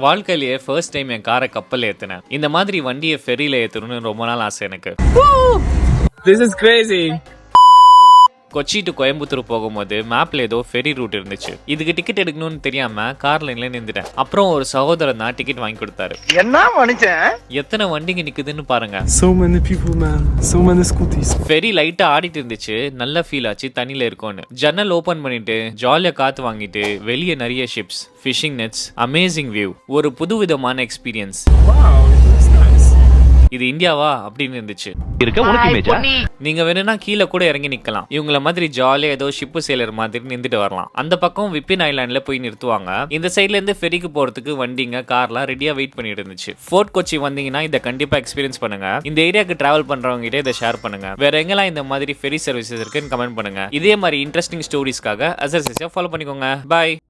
வாழ்க்கையிலேயே first time என் காரை கப்பல் ஏத்துனேன். இந்த மாதிரி வண்டியை ஃபெரியில ஏத்தணும்னு ரொம்ப நாள் ஆசை எனக்கு. This is crazy. Kochi to Coimbatore போகும்போது மேப்ல ஏதோ ஃபெரி ரூட் இருந்துச்சு. இதுக்கு டிக்கெட் எடுக்கணும்னு தெரியாம கார் லைன்ல நின்றுட்டேன். அப்புறம் ஒரு சகோதரன் தான் டிக்கெட் வாங்கி கொடுத்தாரு. என்ன மனுஷன், எத்தனை வண்டிங்க நிக்குதுன்னு பாருங்க. So many people, man. So many scooters. Ferry லைட்டா ஆடிட்டு இருந்துச்சு. நல்ல ஃபீல் ஆச்சு தண்ணியில இருக்கோன்னு. ஜன்னல் ஓபன் பண்ணிட்டு ஜாலியா காத்து வாங்கிட்டு வெளியே நிறைய ships, fishing nets, amazing view, ஒரு புதுவிதமான எக்ஸ்பீரியன்ஸ். Wow, that's nice. இது இந்தியாவா அப்படின்னு இருந்துச்சு. நீங்க வேணும்னா கீழே கூட இறங்கி நிக்கலாம். இவங்கள மாதிரி ஜாலியா ஏதோ ஷிப்பு சேலர் மாதிரி நின்றுட்டு வரலாம். அந்த பக்கம் விப்பின் ஐலாண்ட்ல போய் நிறுத்துவாங்க. இந்த சைட்ல இருந்து ஃபெரிக்கு போறதுக்கு வண்டிங்க கார்லாம் ரெடியா வெயிட் பண்ணிட்டு இருந்துச்சு. ஃபோர்ட் கொச்சி வந்தீங்கன்னா இதை கண்டிப்பா எக்ஸ்பீரியன்ஸ் பண்ணுங்க. இந்த ஏரியாக்கு டிராவல் பண்றவங்க கிட்ட இதை ஷேர் பண்ணுங்க. வேற எங்கெல்லாம் இந்த மாதிரி ஃபெரி சர்வீசஸ் இருக்குன்னு கமெண்ட் பண்ணுங்க. இதே மாதிரி இன்ட்ரெஸ்டிங் ஸ்டோரிஸ்க்காக அசர்சியா ஃபாலோ பண்ணிக்கோங்க. பாய்.